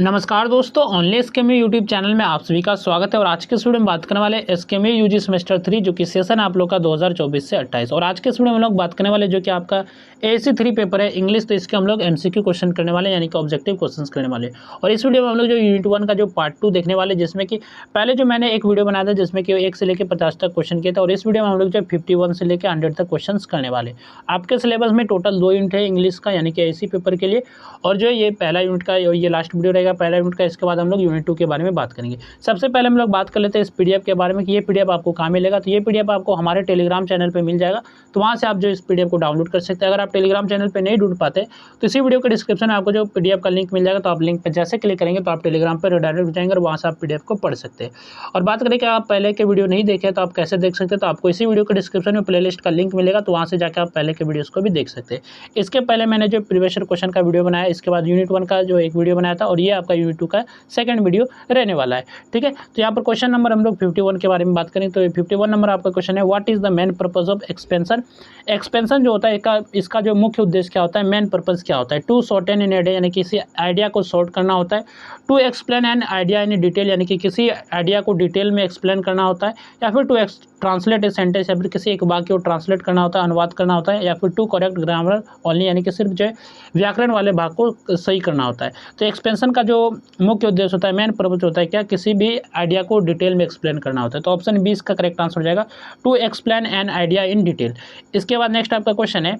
नमस्कार दोस्तों, only एसकेएमयू YouTube channel में आप सभी का स्वागत है। और आज के इस वीडियो में बात करने वाले एसकेएमयू यूजी सेमेस्टर 3 जो कि सेशन आप लोग का 2024 से 28। और आज के इस वीडियो में हम लोग बात करने वाले जो कि आपका एएससी 3 पेपर है इंग्लिश, तो इसके हम लोग एमसीक्यू क्वेश्चन करने वाले यानी कि ऑब्जेक्टिव क्वेश्चंस करने वाले। और इस वीडियो में हम लोग जो यूनिट 1 का जो पार्ट 2 देखने वाले, जिसमें कि पहले जो मैंने एक वीडियो बनाया था जिसमें कि 1 से लेकर 50 तक क्वेश्चन किए थे, और इस वीडियो में हम लोग जो 51 से लेकर 100 तक क्वेश्चन करने वाले। आपके सिलेबस में टोटल 2 यूनिट है इंग्लिश का यानी कि एएससी पेपर के लिए, और जो ये पहला यूनिट का ये लास्ट वीडियो रहेगा पहला यूनिट का। इसके बाद हम लोग यूनिट 2 के बारे में बात करेंगे। सबसे पहले हम लोग बात कर लेते हैं इस पीडीएफ के बारे में कि ये पीडीएफ आपको कहाँ मिलेगा। तो ये पीडीएफ आपको हमारे टेलीग्राम चैनल पे मिल जाएगा, तो वहाँ से आप जो इस पीडीएफ को डाउनलोड कर सकते हैं। अगर आप टेलीग्राम चैनल पे नहीं ढूंढ पाते तो इसी वीडियो के डिस्क्रिप्शन में आपको जो पीडीएफ का लिंक मिल जाएगा, तो आप लिंक पर जैसे क्लिक करेंगे तो आप टेलीग्राम पर रिडायरेक्ट हो जाएंगे और वहाँ से आप पीडीएफ को पढ़ सकते हैं। और बात करें कि आप पहले के वीडियो नहीं देखे तो आप कैसे देख सकते हैं, तो आपको इसी वीडियो के डिस्क्रिप्शन में प्लेलिस्ट का लिंक मिलेगा, तो वहाँ से जाकर आप पहले के वीडियोस को भी देख सकते हैं। इसके पहले मैंने जो प्रीवियस ईयर क्वेश्चन का वीडियो बनाया, इसके बाद यूनिट 1 का जो एक वीडियो बनाया था, और ये आपका यूनिट 2 का सेकंड वीडियो रहने वाला है। ठीक है, तो यहाँ पर क्वेश्चन नंबर हम लोग 51 के बारे में बात करें। तो 51 नंबर आपका क्वेश्चन है, what is the main purpose of expansion. Expansion जो होता है इसका जो मुख्य उद्देश्य क्या होता है, मेन पर्पस क्या होता है। टू शॉर्टन इन आइडिया यानी किसी आइडिया को शॉर्ट करना होता है। To explain an idea in detail यानी कि किसी आइडिया को डिटेल में एक्सप्लेन करना होता है। या फिर टू ट्रांसलेट ए सेंटेंस या फिर किसी एक वाक्य को ट्रांसलेट करना होता है, अनुवाद करना होता है। या फिर टू करेक्ट ग्रामर ओनली यानी कि सिर्फ जो है व्याकरण वाले भाग को सही करना होता है। तो एक्सपेंशन का जो मुख्य उद्देश्य होता है, मेन पर्पस होता है क्या, किसी भी आइडिया को डिटेल में एक्सप्लेन करना होता है। तो ऑप्शन 20 का करेक्ट आंसर हो जाएगा to explain an idea in detail. इसके बाद नेक्स्ट आपका क्वेश्चन है,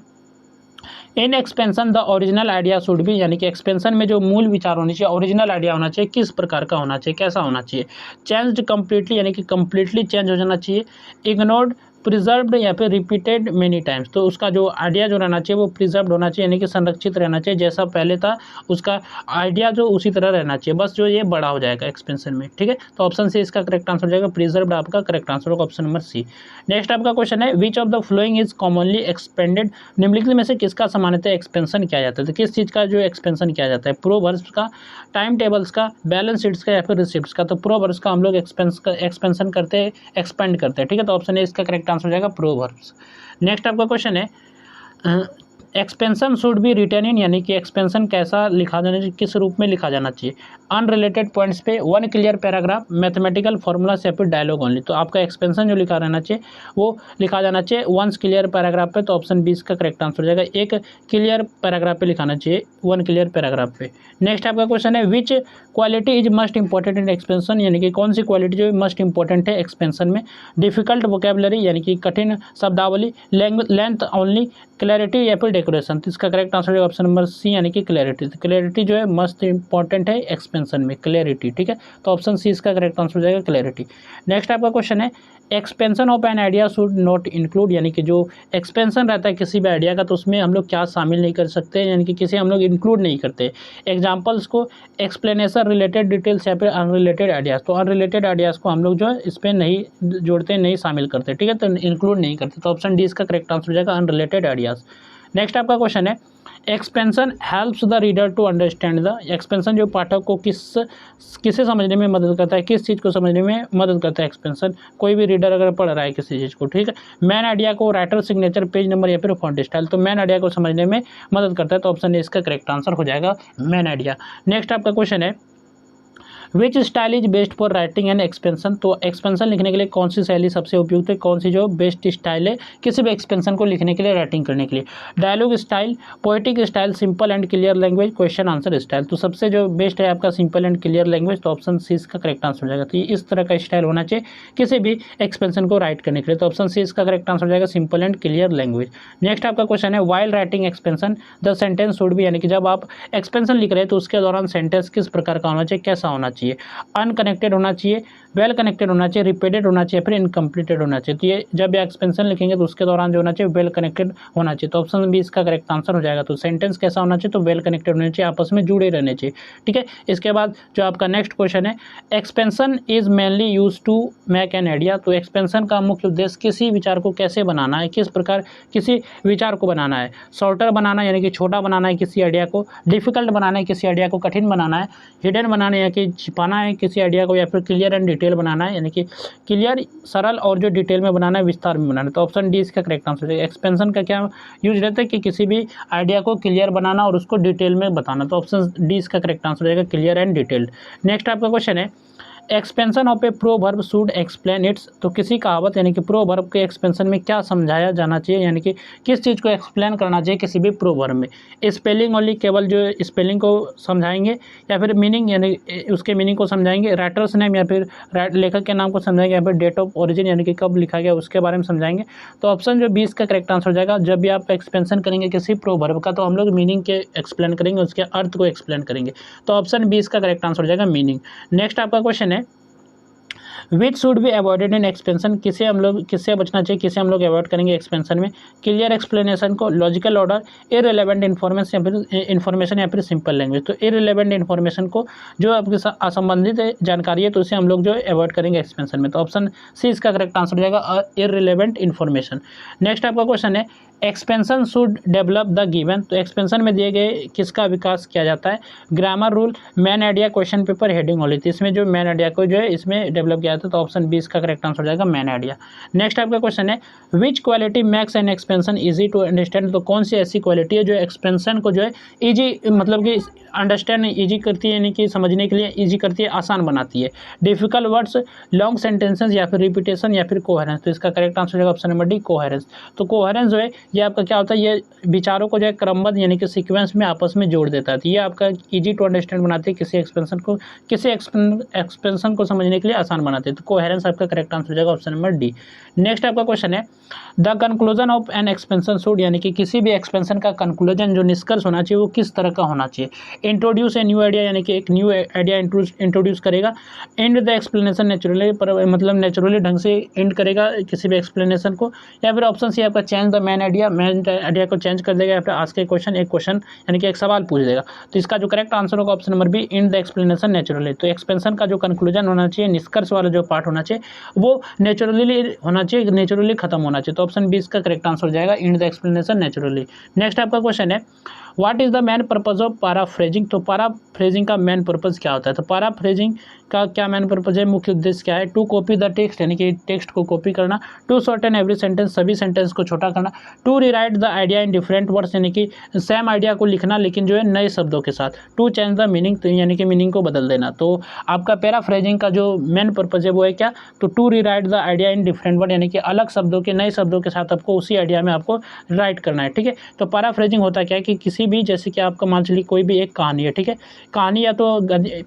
in expansion the original idea should be यानी कि एक्सपेंशन में जो मूल विचार होनी चाहिए, ओरिजिनल आइडिया होना चाहिए, किस प्रकार का होना चाहिए, कैसा होना चाहिए। चेंज्ड कम्प्लीटली यानी कि कम्प्लीटली चेंज हो जाना चाहिए। इग्नोर्ड, प्रिजर्व्ड या फिर रिपीटेड मेनी टाइम्स, तो उसका जो आइडिया जो रहना चाहिए वो प्रिजर्व्ड होना चाहिए यानी कि संरक्षित रहना चाहिए, जैसा पहले था उसका आइडिया जो उसी तरह रहना चाहिए, बस जो ये बड़ा हो जाएगा एक्सपेंशन में। ठीक है, तो ऑप्शन सी इसका करेक्ट आंसर हो जाएगा, प्रिजर्व्ड आपका करेक्ट आंसर होगा ऑप्शन नंबर सी। नेक्स्ट आपका क्वेश्चन है, which of the following is commonly expanded. निम्नलिखित में से किसका सामान्यतः एक्सपेंशन किया जाता है। तो किस चीज़ का जो एक्सपेंशन किया जाता है, प्रोवर्ब्स का, टाइम टेबल्स का, बैलेंस शीट्स का, या फिर रिसिप्ट्स का। तो प्रोवर्ब्स का हम लोग एक्सपेंशन करते हैं, एक्सपेंड करते हैं। ठीक है, तो ऑप्शन ए इसका करेक्ट आंसर हो जाएगा प्रोवर्ब्स। नेक्स्ट आपका क्वेश्चन है, expansion should be written in यानी कि एक्सपेंशन कैसा लिखा जाना चाहिए, किस रूप में लिखा जाना चाहिए। अनरिलेटेड पॉइंट्स पे, one clear paragraph, mathematical formulas या फिर डायलॉग ओनली। तो आपका एक्सपेंशन जो लिखा रहना चाहिए वो लिखा जाना चाहिए वन क्लियर पैराग्राफ पे, तो ऑप्शन 20 का करेक्ट आंसर हो जाएगा, एक क्लियर पैराग्राफ पे लिखाना चाहिए, वन क्लियर पैराग्राफ पे। नेक्स्ट आपका क्वेश्चन है, which quality is must important in expansion यानी कि कौन सी क्वालिटी जो मस्ट इंपॉर्टेंट है एक्सपेंशन में। डिफिकल्ट वोकेबलरी यानी कि कठिन शब्दावली, लेंथ ओनली, क्लैरिटी या फिर डेकोरेशन। तो इसका करेक्ट आंसर है ऑप्शन नंबर सी यानी कि क्लैरिटी। तो क्लैरिटी जो है मस्ट इंपॉर्टेंट है एक्सपेंशन में, क्लैरिटी। ठीक है, तो ऑप्शन सी इसका करेक्ट आंसर हो जाएगा क्लैरिटी। नेक्स्ट आपका क्वेश्चन है, expansion of an idea should not include यानी कि जो एक्सपेंशन रहता है किसी भी आइडिया का, तो उसमें हम लोग क्या शामिल नहीं कर सकते यानी कि किसी हम लोग इंक्लूड नहीं करते। एग्जाम्पल्स को, एक्सप्लेनेशन, रिलेटेड डिटेल्स या फिर अनरिलेटेड आइडियाज़। तो अनरिलेटेड आइडियाज़ को हम लोग जो है इस पर नहीं जोड़ते, नहीं शामिल करते। ठीक है, तो इंक्लूड नहीं करते, तो ऑप्शन डी इसका करेक्ट आंसर हो जाएगा अनरिलेटेड आइडियाज़। नेक्स्ट आपका क्वेश्चन है, expansion helps the reader to understand the. Expansion जो पाठक को किसे समझने में मदद करता है, किस चीज़ को समझने में मदद करता है एक्सपेंशन। कोई भी रीडर अगर पढ़ रहा है किसी चीज़ को, ठीक है। मैन आइडिया को, राइटर सिग्नेचर, पेज नंबर या फिर फॉन्ट स्टाइल। तो मैन आइडिया को समझने में मदद करता है, तो ऑप्शन ए इसका करेक्ट आंसर हो जाएगा मैन आइडिया। नेक्स्ट आपका क्वेश्चन है, विच style is best for writing and expansion. तो एक्सपेंशन लिखने के लिए कौन सी शैली सबसे उपयुक्त है, कौन सी जो बेस्ट स्टाइल है किसी भी एक्सपेंशन को लिखने के लिए, राइटिंग करने के लिए। Dialogue style, poetic style, simple and clear language, question answer style. तो सबसे जो बेस्ट है आपका सिंपल एंड क्लियर लैंग्वेज, तो ऑप्शन सी इसका करेक्ट आंसर हो जाएगा। तो इस तरह का स्टाइल होना चाहिए किसी भी एक्सपेंशन को राइट करने के लिए, तो ऑप्शन सी इसका करेक्ट आंसर हो जाएगा simple and clear language. Next आपका क्वेश्चन है, while writing expansion the sentence should be यानी कि जब आप एक्सपेंशन लिख रहे हैं तो उसके दौरान सेंटेंस किस प्रकार का होना चाहिए, कैसा होना चाहिए। कनेक्टेड होना चाहिए, वेल कनेक्टेड होना चाहिए, रिपीटेड होना चाहिए, फिर इनकम्प्लीटेड होना चाहिए। तो ये जब ये एक्सपेंशन लिखेंगे तो उसके दौरान जो होना चाहिए वेल कनेक्टेड होना चाहिए, तो ऑप्शन बी इसका करेक्ट आंसर हो जाएगा। तो सेंटेंस कैसा होना चाहिए, तो वेल कनेक्टेड होना चाहिए, आपस में जुड़े रहने चाहिए। ठीक है, इसके बाद जो आपका नेक्स्ट क्वेश्चन है, expansion is mainly use to make an idea. तो एक्सपेंशन का मुख्य उद्देश्य किसी विचार को कैसे बनाना है, किस प्रकार किसी विचार को बनाना है। शॉर्टर बनाना यानी कि छोटा बनाना है किसी आइडिया को, डिफिकल्ट बनाना है किसी आइडिया को कठिन बनाना है, हिडन बनाना है कि छिपाना है किसी आइडिया को, या फिर क्लियर एंड डिटेल बनाना है, यानी कि क्लियर सरल और जो डिटेल में बनाना है, विस्तार में बनाना है। तो ऑप्शन डी इसका करेक्ट आंसर है। एक्सपेंशन का क्या यूज रहता है कि किसी भी आइडिया को क्लियर बनाना और उसको डिटेल में बताना। तो ऑप्शन डी इसका करेक्ट आंसर रहेगा, क्लियर एंड डिटेल्ड। नेक्स्ट आपका क्वेश्चन है, expansion of A proverb should explain it's. तो किसी कहावत यानी कि प्रोवर्ब के एक्सपेंशन में क्या समझाया जाना चाहिए, यानी कि किस चीज़ को एक्सप्लेन करना चाहिए किसी भी प्रोवर्ब में। स्पेलिंग ओनली, केवल जो स्पेलिंग को समझाएंगे, या फिर मीनिंग यानी उसके मीनिंग को समझाएंगे, राइटर्स नेम या फिर लेखक के नाम को समझाएंगे, या फिर डेट ऑफ ओरिजिन यानी कि कब लिखा गया उसके बारे में समझाएंगे। तो ऑप्शन जो 20 का करेक्ट आंसर हो जाएगा। जब भी आप एक्सपेंशन करेंगे किसी प्रोवर्ब का तो हम लोग मीनिंग के एक्सप्लेन करेंगे, उसके अर्थ को एक्सप्लेन करेंगे। तो ऑप्शन 20 का करेक्ट आंसर हो जाएगा मीनिंग। नेक्स्ट आपका क्वेश्चन है, which should be avoided in expansion. किससे बचना चाहिए, किसे हम लोग अवॉइड करेंगे एक्सपेंशन में। क्लियर एक्सप्लेनेशन को, लॉजिकल ऑर्डर, इररिलेवेंट इन्फॉर्मेशन या फिर सिंपल लैंग्वेज। तो इररिलेवेंट इन्फॉर्मेशन को, जो आपके असंबंधित जानकारी है तो उसे हम लोग जो अवॉइड करेंगे एक्सपेंशन में। तो ऑप्शन सी इसका करेक्ट आंसर हो जाएगा, इररिलेवेंट इन्फॉर्मेशन। नेक्स्ट आपका क्वेश्चन है, expansion should develop the given. तो एक्सपेंशन में दिए गए किसका विकास किया जाता है। Grammar rule, man idea, question paper, heading only. तो इसमें जो मैन आइडिया को जो है इसमें डेवलप किया जाता है। तो ऑप्शन 20 का करेक्ट आंसर हो जाएगा मैन आइडिया। नेक्स्ट आपका क्वेश्चन है, which quality makes an expansion easy to understand. तो कौन सी ऐसी क्वालिटी है जो एक्सपेंशन को जो है ईजी, मतलब कि अंडरस्टैंड ईजी करती है, यानी कि समझने के लिए ईजी करती है, आसान बनाती है। डिफिकल्ट वर्ड्स, लॉन्ग सेंटेंसेस, या फिर रिपीटेशन, या फिर कोहेरेंस। तो इसका करेक्ट आंसर हो जाएगा ऑप्शन नंबर डी, कोहेरेंस। तो कोहेरेंस जो है ये आपका क्या होता है, ये विचारों को जो है क्रमबद्ध यानी कि सीक्वेंस में आपस में जोड़ देता है। तो ये आपका इजी टू अंडरस्टैंड बनाती है, किसी एक्सपेंशन को समझने के लिए आसान बनाते हैं। तो कोहेरेंस आपका करेक्ट आंसर हो जाएगा ऑप्शन नंबर डी। नेक्स्ट आपका क्वेश्चन है, the conclusion of N expansion should, यानी कि किसी भी एक्सपेंशन का कंक्लूजन जो निष्कर्ष होना चाहिए वो किस तरह का होना चाहिए। इंट्रोड्यूस ए न्यू आइडिया, यानी कि एक न्यू आइडिया इंट्रोड्यूस करेगा। एंड द एक्सप्लेनेशन नेचुरली, मतलब नेचुरली ढंग से एंड करेगा किसी भी एक्सप्लेनेशन को। या फिर ऑप्शन सी आपका चेंज द मैन आइडिया को चेंज कर देगा, या फिर आज के क्वेश्चन एक क्वेश्चन यानी कि एक सवाल पूछ देगा। तो इसका जो करेक्ट आंसर होगा option number B, and the explanation naturally. तो एक्सपेंशन का जो कंक्लूजन होना चाहिए, निष्कर्ष वाला जो पार्ट होना चाहिए वो नेचुरली होना चाहिए, नेचुरली खत्म होना चाहिए। तो ऑप्शन 20 का करेक्ट आंसर हो जाएगा, in the explanation naturally. Next आपका क्वेश्चन है, what is the main purpose of paraphrasing. तो पैराफ्रेजिंग का मेन पर्पज क्या होता है। तो पैराफ्रेजिंग का क्या मेन पर्पज है, मुख्य उद्देश्य क्या है। टू कॉपी द टेक्स्ट, यानी कि टेक्स्ट को कॉपी करना। टू शॉर्टन एवरी सेंटेंस, सभी सेंटेंस को छोटा करना। To rewrite the idea in different words, यानी कि सेम आइडिया को लिखना लेकिन जो है नए शब्दों के साथ। टू चेंज द मीनिंग, यानी कि मीनिंग को बदल देना। तो आपका पैराफ्रेजिंग का जो मेन पर्पज है वो है क्या, तो to rewrite the idea in different word, यानी कि अलग शब्दों के, नए शब्दों के साथ आपको उसी आइडिया में आपको राइट करना है। ठीक है, तो पैराफ्रेजिंग होता क्या है कि किसी भी, जैसे कि आपका मान चलिए कोई भी एक कहानी है, ठीक है, कहानी या तो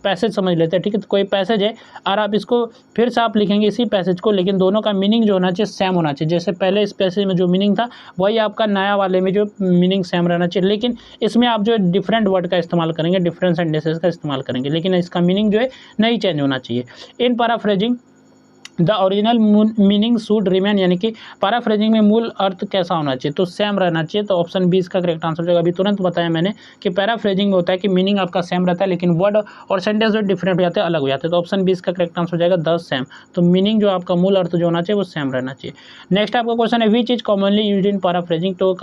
पैसेज समझ लेते हैं, ठीक है, तो कोई पैसेज है और आप इसको फिर से आप लिखेंगे इसी पैसेज को, लेकिन दोनों का मीनिंग जो होना चाहिए सेम होना चाहिए। जैसे पहले इस पैसेज में जो मीनिंग था वही आपका नया वाले में जो मीनिंग सेम रहना चाहिए, लेकिन इसमें आप जो डिफरेंट वर्ड का इस्तेमाल करेंगे, डिफरेंट सेंटेंसेस का इस्तेमाल करेंगे, लेकिन इसका मीनिंग जो है नहीं चेंज होना चाहिए। In paraphrasing the original meaning should remain, यानी कि पैराफ्रेजिंग में मूल अर्थ कैसा होना चाहिए, तो सेम रहना चाहिए। तो ऑप्शन 20 का करेक्ट आंसर हो जाएगा। अभी तुरंत बताया मैंने कि पैराफ्रेजिंग में होता है कि मीनिंग आपका सेम रहता है लेकिन वर्ड और सेंटेंस जो डिफरेंट हो जाते हैं, अलग हो जाते हैं। तो ऑप्शन 20 का करेक्ट आंसर हो जाएगा 10 सेम। तो मीनिंग जो आपका मूल अर्थ जो होना चाहिए वो सेम रहना चाहिए। नेक्स्ट आपका क्वेश्चन है, which is commonly used in paraphrasing. तो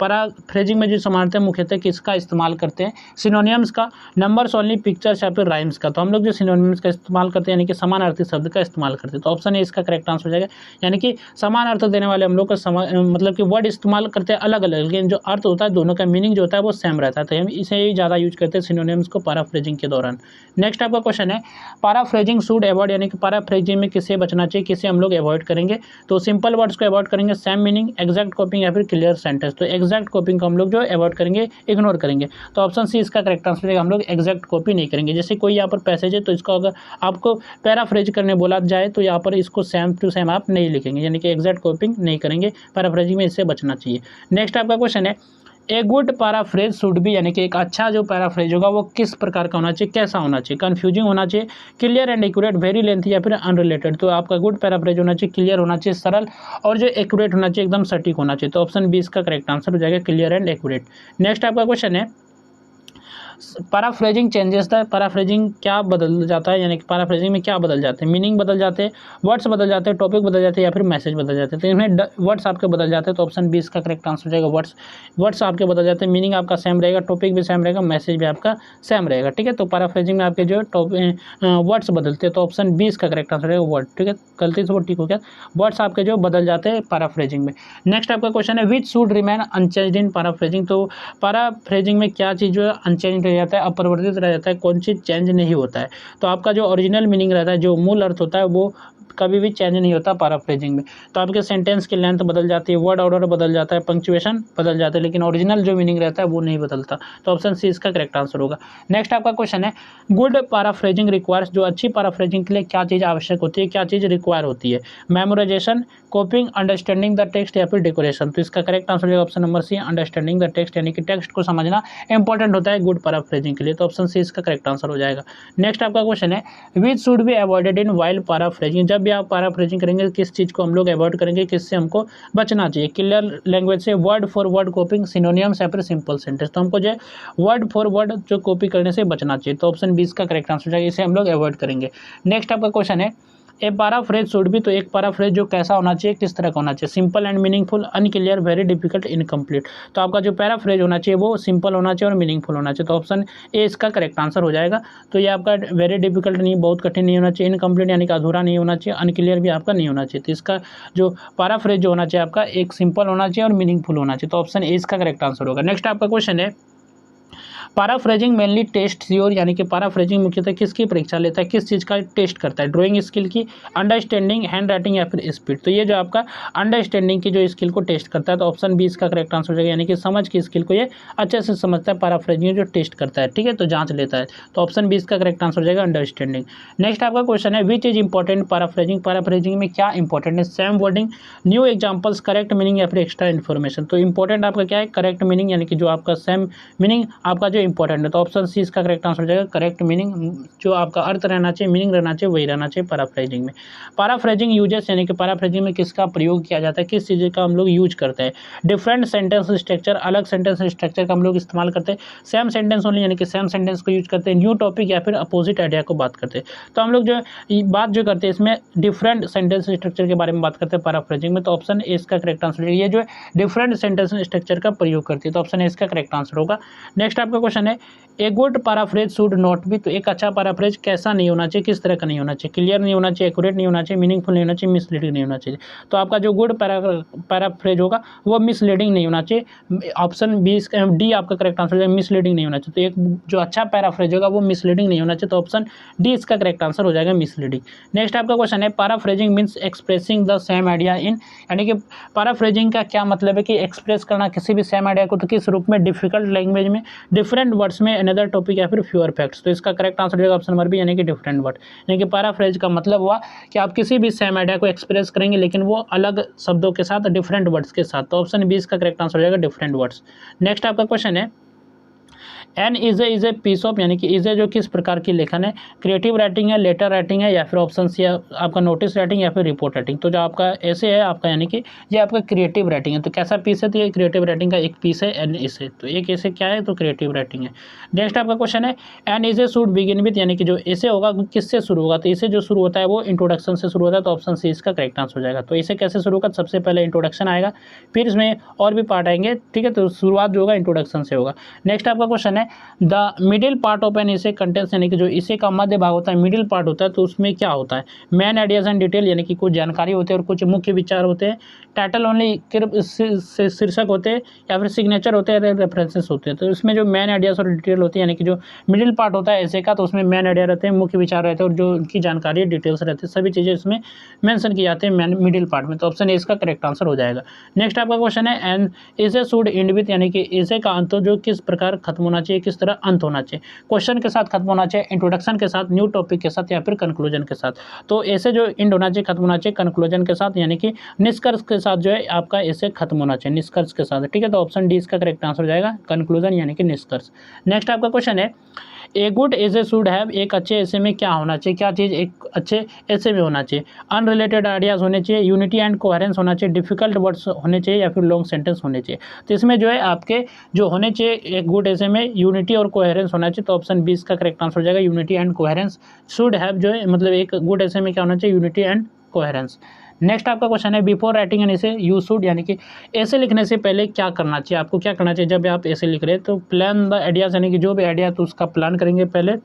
पैराफ्रेजिंग में जो समानता मुख्यतः किसका इस्तेमाल करते हैं, सिनोनियम्स का, नंबर्स ओनली, पिक्चर्स या फिर राइम्स का। तो हम लोग जो सिनोनियम्स का इस्तेमाल करते हैं यानी कि समानार्थी शब्द का इस्तेमाल करते हैं। तो ऑप्शन है इसका करेक्ट आंसर हो जाएगा, यानी कि समान अर्थ देने वाले हम लोग का मतलब कि वर्ड इस्तेमाल करते हैं अलग अलग, लेकिन जो अर्थ होता है दोनों का मीनिंग जो होता है वो सेम रहता है। तो हम इसे ही ज़्यादा यूज करते हैं सिनोनिम्स को पैराफ्रेजिंग के दौरान। नेक्स्ट आपका क्वेश्चन है, पैराफ्रेजिंग शुड अवॉइड, यानी कि पैराफ्रेजिंग में किसे बचना चाहिए, किसे हम लोग अवॉइड करेंगे। तो सिंपल वर्ड्स को अवॉइड करेंगे, सेम मीनिंग, एग्जैक्ट कॉपिंग या फिर क्लियर सेंटेंस। तो एग्जैक्ट कॉपिंग को हम लोग जो अवॉइड करेंगे, इग्नोर करेंगे। तो ऑप्शन सी इसका करेक्ट आंसर है, हम लोग एग्जैक्ट कॉपी नहीं करेंगे। जैसे कोई यहाँ पर पैसेज है तो इसको अगर आपको पैराफ्रेज करने बोला जाए तो यहाँ पर इसको सेम टू सेम आप नहीं लिखेंगे, यानी कि एग्जैक्ट कॉपिंग नहीं करेंगे। पैराफ्रेजिंग में इससे बचना चाहिए। नेक्स्ट आपका क्वेश्चन है, a good paraphrase should be, यानी कि एक अच्छा जो पैराफ्रेज होगा वो किस प्रकार का होना चाहिए, कैसा होना चाहिए। कंफ्यूजिंग होना चाहिए, clear and accurate, very lengthy या फिर अनरिलेटेड। तो आपका गुड पैराफ्रेज होना चाहिए, क्लियर होना चाहिए, सरल और जो एक्यूरेट होना चाहिए, एकदम सटीक होना चाहिए। तो ऑप्शन 20 का करेक्ट आंसर हो जाएगा, क्लियर एंड एक्यूरेट। नेक्स्ट आपका क्वेश्चन है, पैराफ्रेजिंग चेंजेस द, पैराफ्रेजिंग क्या बदल जाता है, यानी कि पैराफ्रेजिंग में क्या बदल जाते हैं, मीनिंग बदल जाते हैं, वर्ड्स बदल जाते हैं, टॉपिक बदल जाते हैं या फिर मैसेज बदल जाते हैं। तो इनमें वर्ड्स आपके बदल जाते हैं, तो ऑप्शन 20 का करेक्ट आंसर हो जाएगा वर्ड्स आपके बदल जाते हैं, मीनिंग आपका सेम रहेगा, टॉपिक भी सेम रहेगा, मैसेज भी आपका सेम रहेगा। ठीक है, तो पैराफ्रेजिंग में आपके जो वर्ड्स बदलते हैं, तो ऑप्शन 20 का करेक्ट आंसर रहेगा वर्ड। ठीक है, गलती से वो ठीक हो गया, वर्ड्स आपके जो बदल जाते हैं पैराफ्रेजिंग में। नेक्स्ट आपका क्वेश्चन है which should remain unchanged in paraphrasing. तो पैराफ्रेजिंग में क्या चीज़ जो है अनचेंज रह जाता है, अपरिवर्तित रह जाता है, कौन चीज़ चेंज नहीं होता है। तो आपका जो ओरिजिनल मीनिंग रहता है, जो मूल अर्थ होता है, वो कभी भी चेंज नहीं होता पैराफ्रेजिंग में। तो आपके सेंटेंस की लेंथ बदल जाती है, वर्ड ऑर्डर बदल जाता है, पंक्चुएशन बदल जाता है, लेकिन ओरिजिनल जो मीनिंग रहता है वो नहीं बदलता। तो ऑप्शन सी इसका करेक्ट आंसर होगा। नेक्स्ट आपका क्वेश्चन है गुड पैराफ्रेजिंग रिक्वायर्स। जो अच्छी पैराफ्रेजिंग के लिए क्या चीज़ आवश्यक होती है, क्या चीज़ रिक्वायर होती है, memorization, copying, understanding the text या फिर डेकोरेशन। तो इसका करेक्ट आंसर होगा option number C, understanding the text, यानी कि टेक्स्ट को समझना इंपॉर्टेंट होता है गुड पैराफ्रेजिंग के लिए। तो ऑप्शन सी इसका करेक्ट आंसर हो जाएगा। नेक्स्ट आपका क्वेश्चन है which should be avoided in while paraphrasing. जब भी आप पैराफ्रेजिंग करेंगे किस चीज़ को हम लोग अवॉइड करेंगे, किससे हमको बचना चाहिए, क्लियर लैंग्वेज से, वर्ड फॉर वर्ड कॉपिंग, सिनोनियम्स या फिर सिंपल सेंटेंस। तो हमको जो वर्ड फॉर वर्ड जो कॉपी करने से बचना चाहिए। तो ऑप्शन 20 का करेक्ट आंसर हो जाएगा, इसे हम लोग अवॉइड करेंगे। नेक्स्ट आपका क्वेश्चन है ए पैराफ्रेज शुड बी। तो एक पैराफ्रेज जो कैसा होना चाहिए, किस तरह का होना चाहिए, simple and meaningful, unclear, very difficult, incomplete. तो आपका जो पैराफ्रेज होना चाहिए वो सिंपल होना चाहिए और मीनिंगफुल होना चाहिए। तो ऑप्शन ए इसका करेक्ट आंसर हो जाएगा। तो ये आपका वेरी डिफिकल्ट नहीं, बहुत कठिन नहीं होना चाहिए, इनकम्प्लीट यानी कि अधूरा नहीं होना चाहिए, अनक्लियर भी आपका नहीं होना चाहिए। तो इसका जो पैराफ्रेज जो होना चाहिए आपका एक सिंपल होना चाहिए और मीनिंगफुल होना चाहिए। तो ऑप्शन ए इसका करेक्ट आंसर होगा। नेक्स्ट आपका क्वेश्चन है पैराफ्रेजिंग मेनली टेस्ट योर, यानी कि पैराफ्रेजिंग मुख्यतः किसकी परीक्षा लेता है, किस चीज़ का टेस्ट करता है, ड्राइंग स्किल की, अंडरस्टैंडिंग, हैंड राइटिंग या फिर स्पीड। तो ये जो आपका अंडरस्टैंडिंग की जो स्किल को टेस्ट करता है, तो ऑप्शन 20 का करेक्ट आंसर हो जाएगा, यानी कि समझ की स्किल को ये अच्छे से समझता है, पैराफ्रेजिंग जो टेस्ट करता है। ठीक है, तो जांच लेता है। तो ऑप्शन 20 का करेक्ट आंसर हो जाएगा अंडरस्टैंडिंग। नेक्स्ट आपका क्वेश्चन है which is important paraphrasing. Paraphrasing में क्या इंपॉर्टेंट है, same wording, new examples, correct meaning या फिर एक्स्ट्रा इन्फॉर्मेशन। तो इंपॉर्टेंट आपका क्या है, करेक्ट मीनिंग, यानी कि जो आपका सेम मीनिंग आपका जो इंपॉर्टेंट है। तो ऑप्शन सी इसका करेक्ट आंसर हो जाएगा, करेक्ट मीनिंग, जो आपका अर्थ रहना चाहिए, मीनिंग रहना चाहिए, वही रहना चाहिए पैराफ्रेजिंग में। पैराफ्रेजिंग यूजेस, यानी कि पैराफ्रेजिंग में किसका प्रयोग किया जाता है, किस चीज़ का हम लोग यूज करते हैं, डिफरेंट सेंटेंस स्ट्रक्चर, अलग सेंटेंस स्ट्रक्चर का हम लोग इस्तेमाल करते हैं, सेम सेंटेंस ओनली, यानी कि सेम सेंटेंस को यूज करते हैं, न्यू टॉपिक या फिर अपोजिट आइडिया को बात करते हैं। तो हम लोग जो बात जो करते हैं इसमें डिफरेंट सेंटेंस स्ट्रक्चर के बारे में बात करते हैं पैराफ्रेजिंग में। तो ऑप्शन ए इसका करेक्ट आंसर है, ये जो है डिफरेंट सेंटेंस स्ट्रक्चर का प्रयोग करती है। तो ऑप्शन ए इसका करेक्ट आंसर होगा। नेक्स्ट आपका क्वेश्चन है a good paraphrase should not be. तो एक अच्छा पैराफ्रेज कैसा नहीं होना चाहिए, किस तरह का नहीं होना चाहिए, क्लियर नहीं होना चाहिए, एक्यूरेट नहीं होना चाहिए, मीनिंगफुल नहीं होना चाहिए, मिसलीडिंग नहीं होना चाहिए। तो आपका जो गुड पैराफ्रेज होगा वो मिसलीडिंग नहीं होना चाहिए। ऑप्शन बी डी आपका करेक्ट आंसर हो जाएगा, मिसलीडिंग नहीं होना चाहिए। तो एक जो अच्छा पैराफ्रेज होगा वो मिसलीडिंग नहीं होना चाहिए। तो ऑप्शन डी इसका करेक्ट आंसर हो जाएगा, मिसलीडिंग। नेक्स्ट आपका क्वेश्चन है paraphrasing means expressing the same idea in, यानी कि पैराफ्रेजिंग का क्या मतलब है कि एक्सप्रेस करना किसी भी सेम आइडिया को तो किस रूप में, डिफिकल्ट लैंग्वेज में, डिफरेंट वर्ड्स में, अनदर टॉपिक या फिर फ्यूअर फैक्ट्स। तो इसका करेक्ट आंसर होगा ऑप्शन नंबर बी, यानी कि डिफरेंट वर्ड। यानी कि पैराफ्रेज का मतलब हुआ कि आप किसी भी सेम आइडिया को एक्सप्रेस करेंगे लेकिन वो अलग शब्दों के साथ, डिफरेंट वर्ड्स के साथ। तो ऑप्शन बी इसका करेक्ट आंसर हो जाएगा, डिफरेंट वर्ड्स। नेक्स्ट आपका क्वेश्चन है an is a piece of, यानी कि इज ए जो किस प्रकार की लेखन है, क्रिएटिव राइटिंग है, लेटर राइटिंग है या फिर ऑप्शन सी आपका नोटिस राइटिंग या फिर रिपोर्ट राइटिंग। तो जो आपका ऐसे है आपका, यानी कि ये आपका क्रिएटिव राइटिंग है। तो कैसा पीस है, तो ये क्रिएटिव राइटिंग का एक पीस है एन इसे। तो एक ऐसे क्या है, तो क्रिएटिव राइटिंग है। नेक्स्ट आपका क्वेश्चन है an is a should begin with, यानी कि जो ऐसे होगा किससे शुरू होगा, तो इसे जो शुरू होता है वो इंट्रोडक्शन से शुरू होता है। तो ऑप्शन सी इसका करेक्ट आंसर हो जाएगा। तो इसे कैसे शुरू होगा, सबसे पहले इंट्रोडक्शन आएगा, फिर इसमें और भी पार्ट आएंगे। ठीक है, तो शुरुआत जो होगा इंट्रोडक्शन से होगा। नेक्स्ट आपका क्वेश्चन है the middle part of an essay contents, यानी कि जो इसे का मध्य भाग होता है, मिडिल पार्ट होता है, तो उसमें क्या होता है, मेन आइडियाज एंड डिटेल, यानी कि कुछ जानकारी होते हैं और कुछ मुख्य विचार होते हैं, टाइटल ओनली शीर्षक होते हैं या फिर सिग्नेचर होते हैं, रेफरेंसेस होते हैं। तो इसमें जो मेन आइडियाज और डिटेल होती है, यानी कि जो मिडिल पार्ट होता है ऐसे का, तो उसमें मेन आइडिया रहते हैं, मुख्य विचार रहते हैं और जो उनकी जानकारी डिटेल्स रहते हैं, सभी चीज़ें इसमें मेंशन की जाती है मिडिल पार्ट में। तो ऑप्शन ए इसका करेक्ट आंसर हो जाएगा। नेक्स्ट आपका क्वेश्चन है एंड इसे शुड एंड विथ, यानी कि इसे का अंत जो किस प्रकार खत्म होना चाहिए, किस तरह अंत होना चाहिए, क्वेश्चन के साथ खत्म होना चाहिए, इंट्रोडक्शन के साथ, न्यू टॉपिक के साथ या फिर कंक्लूजन के साथ। तो ऐसे जो एंड होना चाहिए, खत्म होना चाहिए कंक्लूजन के साथ, यानी कि निष्कर्ष के साथ जो है आपका ऐसे खत्म होना चाहिए, निष्कर्ष के साथ। ठीक है, तो ऑप्शन डी इसका करेक्ट आंसर हो जाएगा, कंक्लूजन यानी कि निष्कर्ष। नेक्स्ट आपका क्वेश्चन है a good essay should have, एक अच्छे ऐसे में क्या होना चाहिए, क्या चीज़ एक अच्छे ऐसे में होना चाहिए, अनरिलेटेड आइडियाज़ होने चाहिए, यूनिटी एंड कोहेरेंस होना चाहिए, डिफिकल्ट वर्ड्स होने चाहिए या फिर लॉन्ग सेंटेंस होने चाहिए। तो इसमें जो है आपके जो होने चाहिए एक गुड ऐसे में यूनिटी और कोहेरेंस होना चाहिए। तो ऑप्शन 20 का करेक्ट आंसर हो जाएगा unity and coherence. Should have जो है मतलब एक गुड ऐसे में क्या होना चाहिए, यूनिटी एंड कोहेरेंस। नेक्स्ट आपका क्वेश्चन है before writing an essay you should, यानी कि ऐसे लिखने से पहले क्या करना चाहिए, आपको क्या करना चाहिए जब आप ऐसे लिख रहे हैं। तो प्लान द आइडियाज़, यानी कि जो भी आइडिया तो उसका प्लान करेंगे पहले।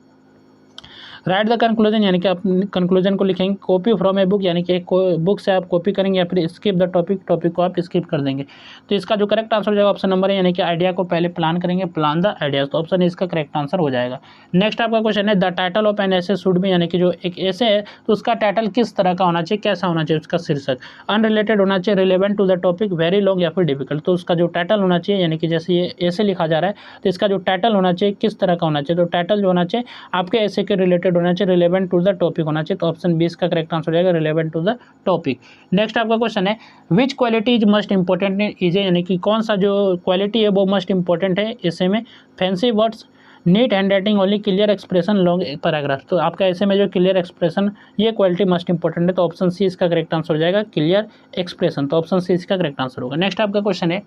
राइट द कंक्लूजन, यानी कि आप कंक्लूजन को लिखेंगे। कॉपी फ्रॉम ए बुक, यानी कि एक बुक से आप कॉपी करेंगे, या फिर स्किप द टॉपिक, टॉपिक को आप स्किप कर देंगे। तो इसका जो करेक्ट आंसर हो जाएगा ऑप्शन नंबर है, यानी कि आइडिया को पहले प्लान करेंगे, प्लान द आइडियाज। तो ऑप्शन इसका करेक्ट आंसर हो जाएगा। नेक्स्ट आपका क्वेश्चन है the title of an essay should be, यानी कि जो एक ऐसे है तो उसका टाइटल किस तरह का होना चाहिए, कैसा होना चाहिए उसका शीर्षक। अनरिलेटेड होना चाहिए, relevant to the topic, very long या फिर डिफिकल्ट। तो उसका जो टाइटल होना चाहिए, यानी कि जैसे ये ऐसे लिखा जा रहा है तो इसका जो टाइटल होना चाहिए किस तरह का होना चाहिए। तो टाइटल जो होना चाहिए आपके ऐसे के रिलेटेड होना चाहिए, रिलेवेंट टू द टॉपिक होना चाहिए। तो ऑप्शन 20 का करेक्ट आंसर हो जाएगा relevant to the topic. Next आपका क्वेश्चन है which quality is must important in is, यानी कि कौन सा जो क्वालिटी है वो मस्ट इंपॉर्टेंट है ऐसे में। Fancy words, neat handwriting, only clear expression, long paragraph. तो आपका ऐसे में जो क्लियर एक्सप्रेशन ये क्वालिटी मस्ट इंपॉर्टेंट है। तो ऑप्शन सी इसका करेक्ट आंसर हो जाएगा क्लियर एक्सप्रेशन। तो ऑप्शन सी इसका करेक्ट आंसर होगा। नेक्स्ट आपका क्वेश्चन है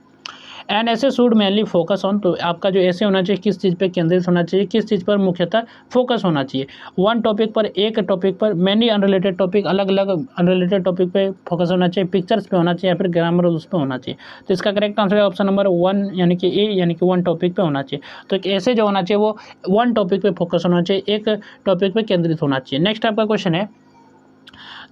an essay should mainly focus on, तो आपका जो ऐसे होना चाहिए किस चीज़ पे केंद्रित होना चाहिए, किस चीज़ पर मुख्यतः फोकस होना चाहिए। वन टॉपिक पर, एक टॉपिक पर, मैनी अनरिलेटेड टॉपिक, अलग अलग अनरिलेटेड टॉपिक पे फोकस होना चाहिए, पिक्चर्स पे होना चाहिए या फिर ग्रामर उस पर होना चाहिए। तो इसका करेक्ट आंसर है ऑप्शन नंबर 1, यानी कि ए, यानी कि वन टॉपिक पे होना चाहिए। तो एक ऐसे जो होना चाहिए वो वन टॉपिक पे फोकस होना चाहिए, एक टॉपिक पे केंद्रित होना चाहिए। नेक्स्ट आपका क्वेश्चन है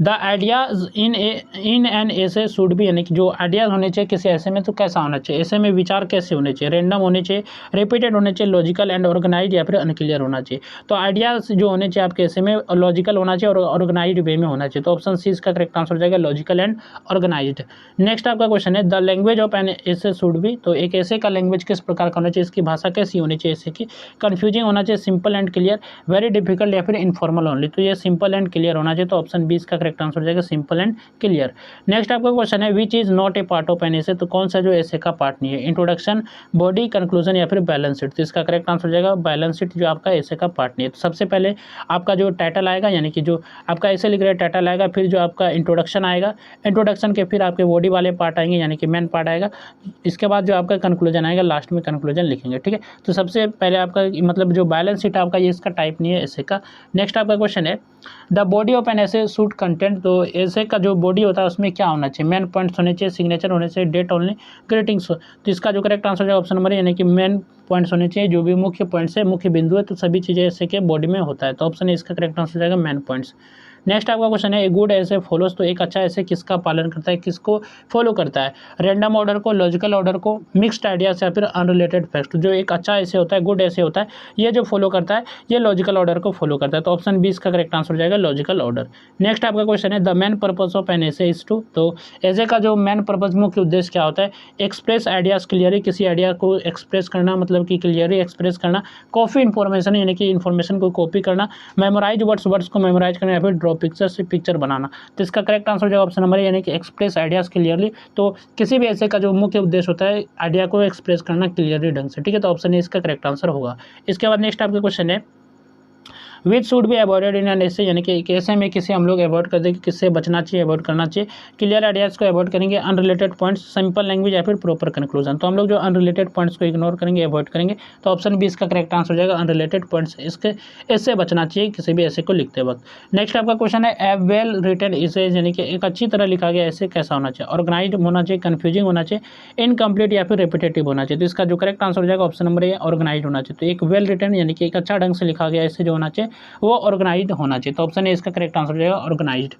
the ideas in an essay should भी, यानी कि जो आइडियाज़ होने चाहिए किसी ऐसे में तो कैसा होना चाहिए, ऐसे में विचार कैसे होने चाहिए, रैंडम होने चाहिए, रिपीटेड होने चाहिए, लॉजिकल एंड ऑर्गेनाइज या फिर अनक्लियर होना चाहिए। तो आइडियाज़ जो होने चाहिए आपके ऐसे में लॉजिकल होना चाहिए और ऑर्गेनाइज वे में होना चाहिए। तो ऑप्शन सी इसका करेक्ट आंसर हो जाएगा लॉजिकल एंड ऑर्गेनाइज्ड। नेक्स्ट आपका क्वेश्चन है the language of an essay should भी, तो एक ऐसे का लैंग्वेज किस प्रकार का होना चाहिए, इसकी भाषा कैसी होनी चाहिए, ऐसे की कन्फ्यूजिंग होना चाहिए, simple and clear, very difficult या फिर इनफॉर्मल ओनली। तो ये सिंपल एंड क्लियर होना चाहिए। तो ऑप्शन 20 का करेक्ट आंसर हो जाएगा सिंपल एंड क्लियर। नेक्स्ट आपका क्वेश्चन है which is not a part of an essay, तो कौन सा जो ऐसे का पार्ट नहीं है, इंट्रोडक्शन, बॉडी, कंक्लूजन या फिर बैलेंस शीट। तो इसका करेक्ट आंसर हो जाएगा बैलेंस शीट जो आपका ऐसे का पार्ट नहीं है। तो सबसे पहले आपका जो टाइटल आएगा, यानी कि जो आपका ऐसे लिख रहे हैं टाइटल आएगा, फिर जो आपका इंट्रोडक्शन आएगा, इंट्रोडक्शन के फिर आपके बॉडी वाले पार्ट आएंगे, यानी कि मेन पार्ट आएगा, इसके बाद जो आपका कंक्लूजन आएगा, लास्ट में कंक्लूजन लिखेंगे, ठीक है। तो सबसे पहले आपका मतलब जो बैलेंस शीट आपका ये इसका टाइप नहीं है ऐसे का। नेक्स्ट आपका क्वेश्चन है the body of an essay should content, तो ऐसे का जो बॉडी होता है उसमें क्या होना चाहिए, मेन पॉइंट्स होने चाहिए, सिग्नेचर होने चाहिए, डेट ओनली, ग्रीटिंग्स। तो इसका जो करेक्ट आंसर है ऑप्शन नंबर यानी कि मेन पॉइंट्स होने चाहिए, जो भी मुख्य पॉइंट्स है, मुख्य बिंदु है, तो सभी चीज़ें ऐसे के बॉडी में होता है। तो ऑप्शन इसका करेक्ट आंसर हो जाएगा मेन पॉइंट्स। नेक्स्ट आपका क्वेश्चन है ए गुड ऐसे फॉलोज, तो एक अच्छा ऐसे किसका पालन करता है, किसको फॉलो करता है, रैंडम ऑर्डर को, लॉजिकल ऑर्डर को, मिक्स्ड आइडियाज या फिर अनरिलेटेड फैक्ट। जो एक अच्छा ऐसे होता है, गुड ऐसे होता है, ये जो फॉलो करता है ये लॉजिकल ऑर्डर को फॉलो करता है। तो ऑप्शन 20 का करेक्ट आंसर हो जाएगा लॉजिकल ऑर्डर। नेक्स्ट आपका क्वेश्चन है the main purpose of an essay is to, तो ऐसे का जो मेन पर्पज मुख्य उद्देश्य क्या होता है, एक्सप्रेस आइडियाज क्लियरली, किसी आइडिया को एक्सप्रेस करना, मतलब कि क्लियरली एक्सप्रेस करना, कॉपी इन्फॉर्मेशन यानी कि इन्फॉर्मेशन को कॉपी करना, मेमोराइज वर्ड्स, वर्ड्स को मेमोराइज करना या फिर ड्रॉ पिक्चर से पिक्चर बनाना। तो इसका करेक्ट आंसर जो ऑप्शन नंबर यानी कि एक्सप्रेस आइडियाज क्लियरली। तो किसी भी ऐसे का जो मुख्य उद्देश्य होता है आइडिया को एक्सप्रेस करना क्लियरली ढंग से, ठीक है। तो ऑप्शन ए इसका करेक्ट आंसर होगा। इसके बाद नेक्स्ट आपका क्वेश्चन है which should be avoided in an ऐसे, यानी कि ऐसे में किसे हम लोग अवॉइड कर देंगे, किससे बचना चाहिए, अवॉइड करना चाहिए। क्लियर आइडियाज़ को अवॉइड करेंगे, अनरिलेटेड पॉइंट्स, सिंपल लैंग्वेज या फिर प्रॉपर कंक्लूजन। तो हम लोग जो अनरिलेटेड पॉइंट्स को इग्नोर करेंगे, अवॉइड करेंगे। तो ऑप्शन 20 का करेक्ट आंसर हो जाएगा अनरिलेटेड पॉइंट्स, इसके इससे बचना चाहिए किसी भी ऐसे को लिखते वक्त। नेक्स्ट आपका क्वेश्चन है ए वेल रिटन इसे, यानी कि एक अच्छी तरह लिखा गया ऐसे कैसा होना चाहिए, ऑर्गेनाइज्ड होना चाहिए, कन्फ्यूजिंग होना चाहिए, इनकम्प्लीट या फिर रिपीटेटिव होना चाहिए। तो इसका जो करेक्ट आंसर हो जाएगा ऑप्शन नंबर ए ऑर्गेनाइज्ड होना चाहिए। तो एक वेल रिटन यानी कि एक अच्छा ढंग से लिखा गया ऐसे जो होना चाहिए वो ऑर्गेनाइज्ड होना चाहिए। तो ऑप्शन ए इसका करेक्ट आंसर हो जाएगा ऑर्गेनाइज्ड।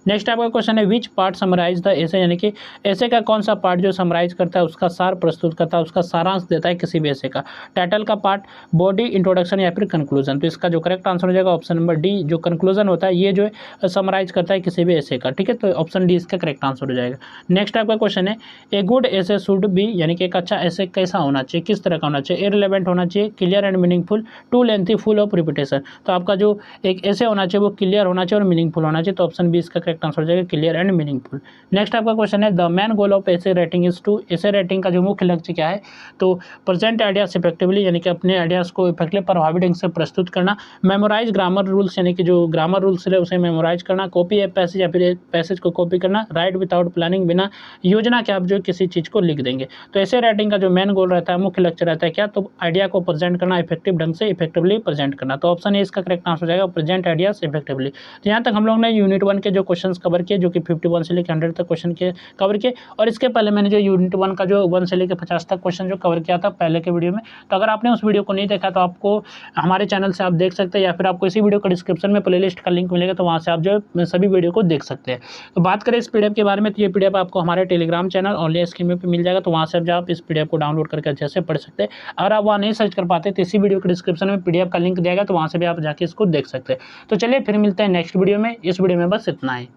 नेक्स्ट आपका क्वेश्चन है विच पार्ट समराइज द ऐसे, यानी कि ऐसे का कौन सा पार्ट जो समराइज करता है, उसका सार प्रस्तुत करता है, उसका सारांश देता है किसी भी ऐसे का। टाइटल का पार्ट, बॉडी, इंट्रोडक्शन या फिर कंक्लूजन। तो इसका जो करेक्ट आंसर हो जाएगा ऑप्शन नंबर डी, जो कंक्लूजन होता है ये जो है समराइज करता है किसी भी ऐसे का, ठीक है। तो ऑप्शन डी इसका करेक्ट आंसर हो जाएगा। नेक्स्ट आपका क्वेश्चन है ए गुड ऐसे शुड बी, यानी कि एक अच्छा ऐसे कैसा होना चाहिए, किस तरह का होना चाहिए, इररिलेवेंट होना चाहिए, clear and meaningful, too lengthy, full of repetition. तो आपका जो एक ऐसे होना चाहिए वो क्लियर होना चाहिए और मीनिंगफुल होना चाहिए। तो ऑप्शन बी इसका करेक्ट आंसर हो जाएगा, क्लियर एंड मीनिंगफुल। नेक्स्ट आपका क्वेश्चन है the main goal of essay writing is to, essay writing का जो मुख्य लक्ष्य क्या है? तो प्रेजेंट आइडियाज इफेक्टिवली, यानी कि अपने आइडियाज़ को इफेक्टिवली प्रभावी ढंग से प्रस्तुत करना, मेमोराइज ग्रामर रूल्स, यानी कि जो ग्रामर रूल्स है उसे मेमोराइज करना, कॉपी ए पैसेज या फिर एक पैसेज को कॉपी करना, राइट विदाउट प्लानिंग, बिना योजना के आप जो किसी चीज़ को लिख देंगे। तो ऐसे राइटिंग का जो मेन गोल रहता है, मुख्य लक्ष्य रहता है क्या? तो आइडिया को प्रेजेंट करना, इफेक्टिव ढंग से इफेक्टिवली प्रेजेंट करना। तो ऑप्शन ए इसका करेक्ट आंसर हो जाएगा, प्रेजेंट आइडियाज इफेक्टिवली। तो यहाँ तक हम लोग ने यूनिट 1 के जो क्वेश्चंस कवर किए, जो कि 51 से लेकर 100 तक क्वेश्चन के कवर किए, और इसके पहले मैंने जो यूनिट 1 का जो 1 से लेकर 50 तक क्वेश्चन जो कवर किया था पहले के वीडियो में। तो अगर आपने उस वीडियो को नहीं देखा तो आपको हमारे चैनल से आप देख सकते हैं, या फिर आपको इसी वीडियो का डिस्क्रिप्शन में प्लेलिस्ट का लिंक मिलेगा, तो वहाँ से आप जो सभी वीडियो को देख सकते हैं। तो बात करें इस पीडीएफ के बारे में, तो ये पीडीएफ आपको हमारे टेलीग्राम चैनल ओनली स्कीम पे मिल जाएगा, तो वहाँ से आप इस पीडीएफ को डाउनलोड करके अच्छे से पढ़ सकते हैं। अगर आप वहाँ नहीं सर्च कर पाते तो इसी वीडियो के डिस्क्रिप्शन में पीडीएफ का लिंक दिया गया, तो वहाँ से भी आप जाके इसको देख सकते हैं। तो चलिए फिर मिलते हैं नेक्स्ट वीडियो में। इस वीडियो में बस इतना ही।